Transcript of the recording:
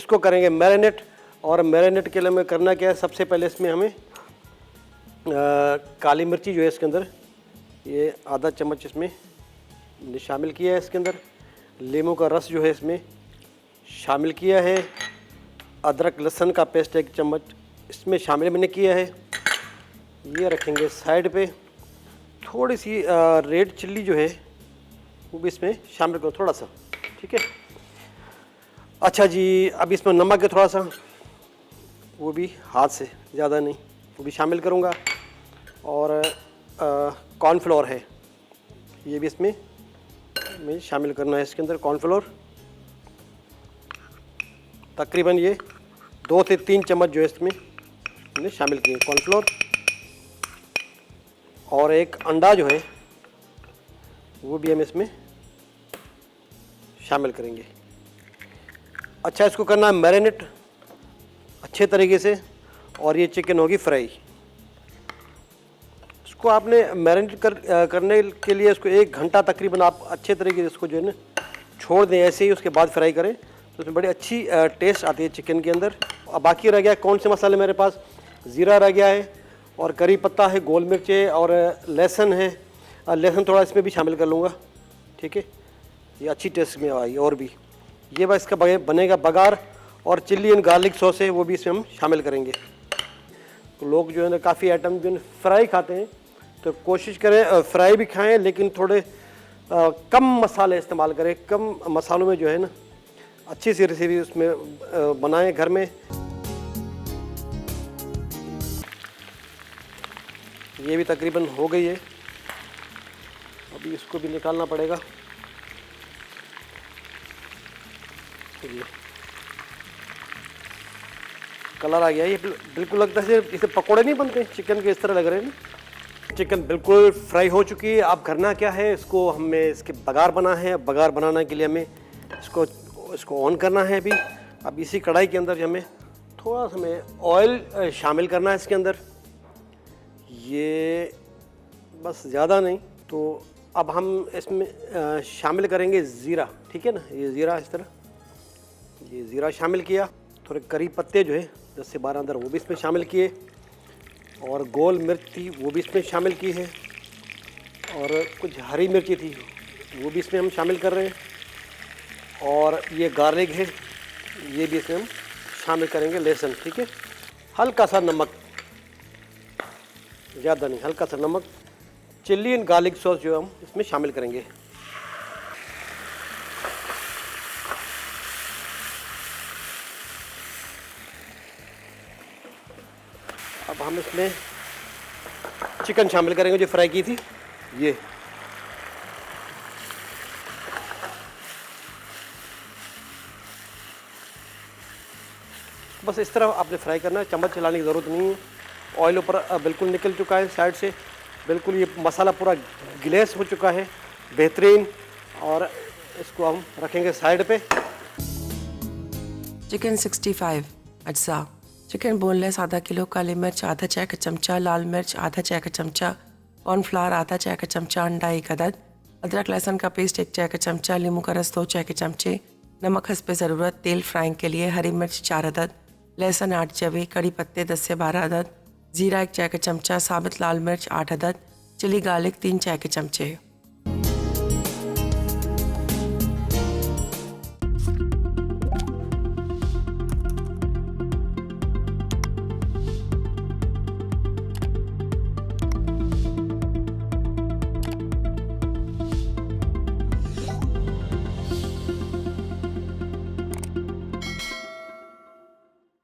इसको करेंगे मैरिनेट। और मैरिनेट के लिए हमें करना क्या है, सबसे पहले इसमें हमें काली मिर्ची जो है इसके अंदर ये आधा चम्मच इसमें शामिल किया है। इसके अंदर नींबू का रस जो है इसमें शामिल किया है। अदरक लहसुन का पेस्ट 1 चम्मच इसमें शामिल मैंने किया है। ये रखेंगे साइड पे। थोड़ी सी रेड चिल्ली जो है वो भी इसमें शामिल करो थोड़ा सा, ठीक है। अच्छा जी, अब इसमें नमक है थोड़ा सा, वो भी हाथ से, ज़्यादा नहीं, वो भी शामिल करूँगा। और कॉर्नफ्लोर है, ये भी इसमें मैं शामिल करना है। इसके अंदर कॉर्नफ्लोर तकरीबन ये 2 से 3 चम्मच जो है इसमें मैंने शामिल किए कॉर्नफ्लोर। और एक अंडा जो है वो भी हम इसमें शामिल करेंगे। अच्छा, इसको करना है मैरिनेट अच्छे तरीके से। और ये चिकन होगी फ्राई। इसको आपने मैरिनेट करने के लिए इसको 1 घंटा तकरीबन आप अच्छे तरीके से इसको जो है ना छोड़ दें ऐसे ही, उसके बाद फ्राई करें तो उसमें बड़ी अच्छी टेस्ट आती है चिकन के अंदर। अब बाकी रह गया कौन से मसाले मेरे पास, ज़ीरा रह गया है और करी पत्ता है, गोल मिर्च है और लहसुन है। लहसुन थोड़ा इसमें भी शामिल कर लूँगा, ठीक है, ये अच्छी टेस्ट में आई। और भी ये बस इसका बनेगा बघार। और चिल्ली एंड गार्लिक सॉस है वो भी इसमें हम शामिल करेंगे। तो लोग जो है ना काफ़ी आइटम जो है फ्राई खाते हैं, तो कोशिश करें फ्राई भी खाएं लेकिन थोड़े कम मसाले इस्तेमाल करें। कम मसालों में जो है ना अच्छी सी रेसिपी उसमें बनाएं घर में। ये भी तकरीबन हो गई है, अभी इसको भी निकालना पड़ेगा। कलर आ गया, ये बिल्कुल लगता है इसे पकोड़े नहीं बनते चिकन के, इस तरह लग रहे हैं ना। चिकन बिल्कुल फ्राई हो चुकी है। अब करना क्या है, इसको हमें इसके बघार बना है। बघार बनाने के लिए हमें इसको ऑन करना है अभी। अब इसी कढ़ाई के अंदर हमें थोड़ा सा हमें ऑयल शामिल करना है इसके अंदर, ये बस ज़्यादा नहीं। तो अब हम इसमें शामिल करेंगे ज़ीरा, ठीक है ना, ये ज़ीरा इस तरह, ये ज़ीरा शामिल किया। थोड़े करी पत्ते जो है 10 से 12 अंदर वो भी इसमें शामिल किए। और गोल मिर्च थी वो भी इसमें शामिल की है। और कुछ हरी मिर्ची थी वो भी इसमें हम शामिल कर रहे हैं। और ये गार्लिक है ये भी इसमें हम शामिल करेंगे, लहसुन, ठीक है। हल्का सा नमक, ज़्यादा नहीं, हल्का सा नमक। चिल्ली एंड गार्लिक सॉस जो हम इसमें शामिल करेंगे। अब हम इसमें चिकन शामिल करेंगे जो फ्राई की थी, ये बस इस तरह आपने फ्राई करना है, चम्मच चलाने की ज़रूरत नहीं है। ऑयल ऊपर बिल्कुल निकल चुका है साइड से, बिल्कुल ये मसाला पूरा ग्लेस हो चुका है, बेहतरीन। और इसको हम रखेंगे साइड पे। चिकन 65 अज्जा। चिकन बोनलेस आधा किलो, काली मिर्च आधा चाय का चमचा, लाल मिर्च आधा चाय का चमचा, कॉर्नफ्लावर आधा चाय का चमचा, अंडा 1 अदद, अदरक लहसुन का पेस्ट 1 चाय का चमचा, नींबू का रस 2 चाय के चमचे, नमक हस्ब ज़रूरत, तेल फ्राइंग के लिए, हरी मिर्च 4 अदद, लहसुन 8 जवे, कड़ी पत्ते 10 से 12 अदद, ज़ीरा 1 चाय का चमचा, साबुत लाल मिर्च 8 अदद, चिली गार्लिक 3 चाय के चमचे।